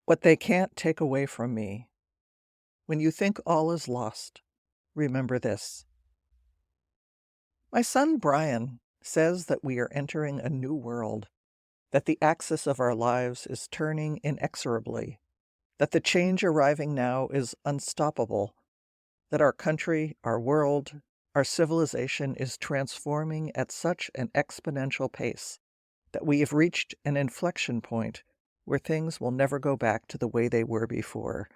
What they can't take away from me. When you think all is lost, remember this. My son Brian says that we are entering a new world, that the axis of our lives is turning inexorably, that the change arriving now is unstoppable, that our country, our world, our civilization is transforming at such an exponential pace that we have reached an inflection point where things will never go back to the way they were before.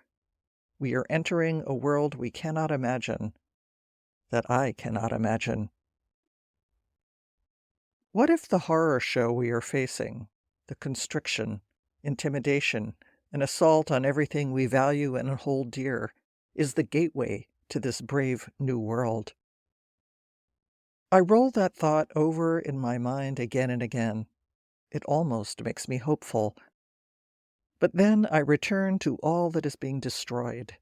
We are entering a world we cannot imagine, that I cannot imagine. What if the horror show we are facing, the constriction, intimidation, and assault on everything we value and hold dear, is the gateway to this brave new world? I roll that thought over in my mind again and again. It almost makes me hopeful. But then I return to all that is being destroyed.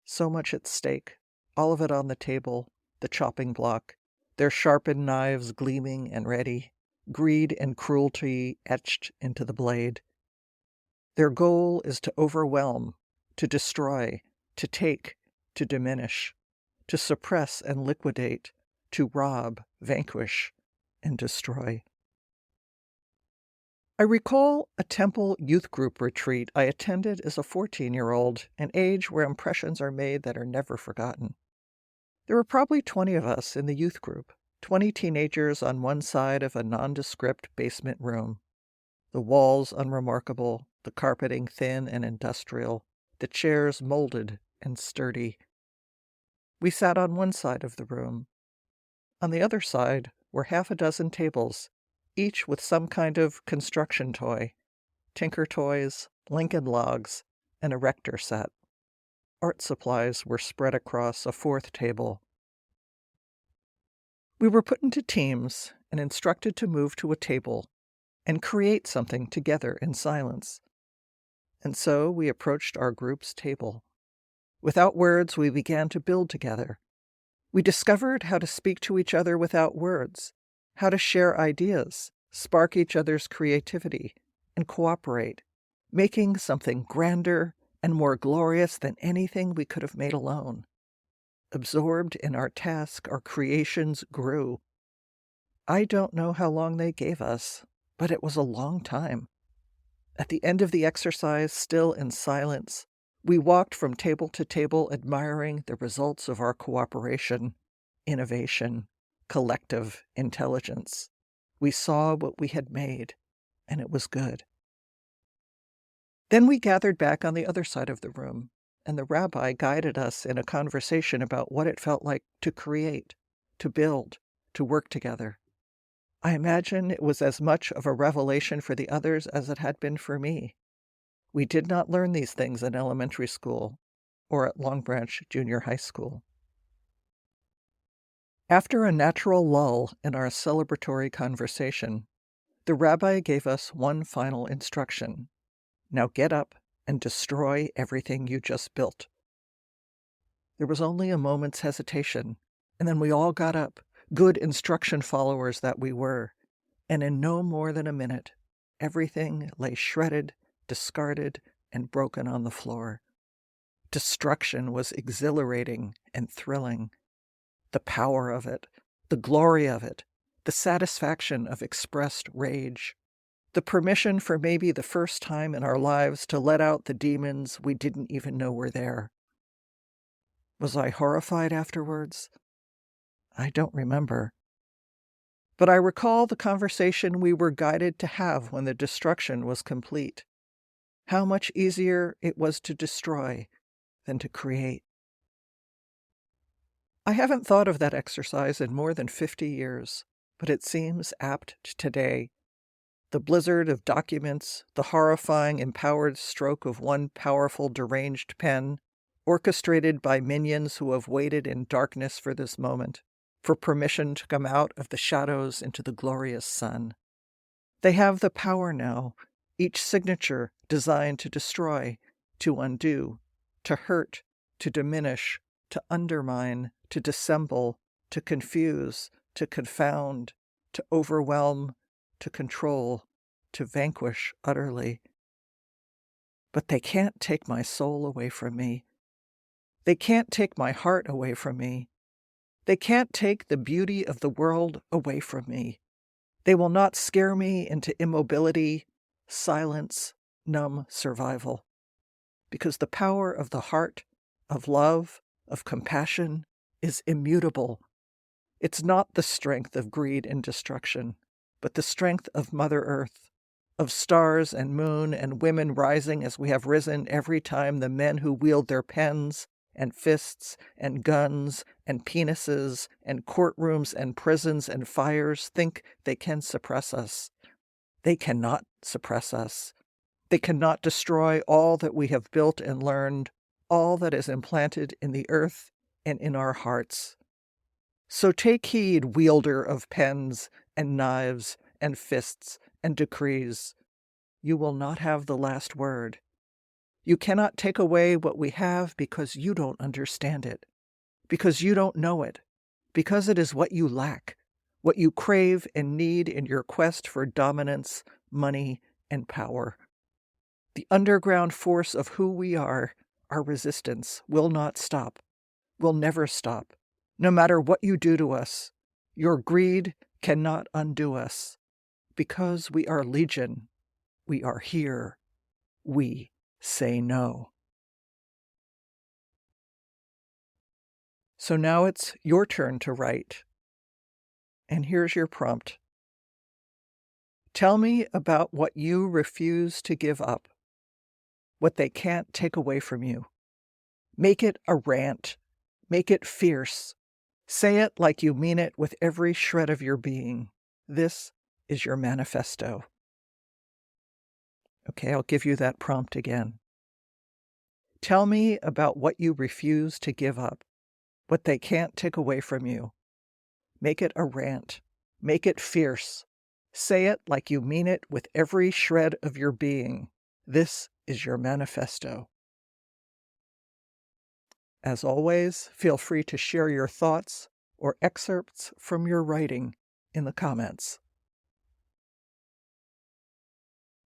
So much at stake, all of it on the table, the chopping block, their sharpened knives gleaming and ready, greed and cruelty etched into the blade. Their goal is to overwhelm, to destroy, to take, to diminish, to suppress and liquidate, to rob, vanquish, and destroy. I recall a temple youth group retreat I attended as a 14-year-old, an age where impressions are made that are never forgotten. There were probably 20 of us in the youth group, 20 teenagers on one side of a nondescript basement room. The walls unremarkable, the carpeting thin and industrial, the chairs molded and sturdy. We sat on one side of the room. On the other side were half a dozen tables, each with some kind of construction toy, Tinker Toys, Lincoln Logs, an erector set. Art supplies were spread across a fourth table. We were put into teams and instructed to move to a table and create something together in silence. And so we approached our group's table. Without words, we began to build together. We discovered how to speak to each other without words, how to share ideas, spark each other's creativity, and cooperate, making something grander and more glorious than anything we could have made alone. Absorbed in our task, our creations grew. I don't know how long they gave us, but it was a long time. At the end of the exercise, still in silence, we walked from table to table admiring the results of our cooperation, innovation, collective intelligence. We saw what we had made, and it was good. Then we gathered back on the other side of the room, and the rabbi guided us in a conversation about what it felt like to create, to build, to work together. I imagine it was as much of a revelation for the others as it had been for me. We did not learn these things in elementary school or at Long Branch Junior High School. After a natural lull in our celebratory conversation, the rabbi gave us one final instruction. Now get up and destroy everything you just built. There was only a moment's hesitation, and then we all got up, good instruction followers that we were, and in no more than a minute, everything lay shredded, discarded, and broken on the floor. Destruction was exhilarating and thrilling. The power of it, the glory of it, the satisfaction of expressed rage, the permission for maybe the first time in our lives to let out the demons we didn't even know were there. Was I horrified afterwards? I don't remember. But I recall the conversation we were guided to have when the destruction was complete. How much easier it was to destroy than to create. I haven't thought of that exercise in more than 50 years, but it seems apt today. The blizzard of documents, the horrifying empowered stroke of one powerful deranged pen, orchestrated by minions who have waited in darkness for this moment, for permission to come out of the shadows into the glorious sun. They have the power now, each signature designed to destroy, to undo, to hurt, to diminish, to undermine, to dissemble, to confuse, to confound, to overwhelm, to control, to vanquish utterly. but they can't take my soul away from me. They can't take my heart away from me. They can't take the beauty of the world away from me. They will not scare me into immobility, silence, numb survival. Because the power of the heart, of love, of compassion is immutable. It's not the strength of greed and destruction, but the strength of Mother Earth, of stars and moon and women rising as we have risen every time the men who wield their pens and fists and guns and penises and courtrooms and prisons and fires think they can suppress us. They cannot suppress us. They cannot destroy all that we have built and learned, all that is implanted in the earth and in our hearts. So take heed, wielder of pens and knives and fists and decrees. You will not have the last word. You cannot take away what we have because you don't understand it, because you don't know it, because it is what you lack, what you crave and need in your quest for dominance, money, and power. The underground force of who we are, our resistance, will not stop, will never stop. No matter what you do to us, your greed cannot undo us. Because we are legion, we are here. We say no. So now it's your turn to write. And here's your prompt. Tell me about what you refuse to give up, what they can't take away from you. Make it a rant. Make it fierce. Say it like you mean it with every shred of your being. This is your manifesto. Okay, I'll give you that prompt again. Tell me about what you refuse to give up, what they can't take away from you. Make it a rant. Make it fierce. Say it like you mean it with every shred of your being. This is your manifesto. As always, feel free to share your thoughts or excerpts from your writing in the comments.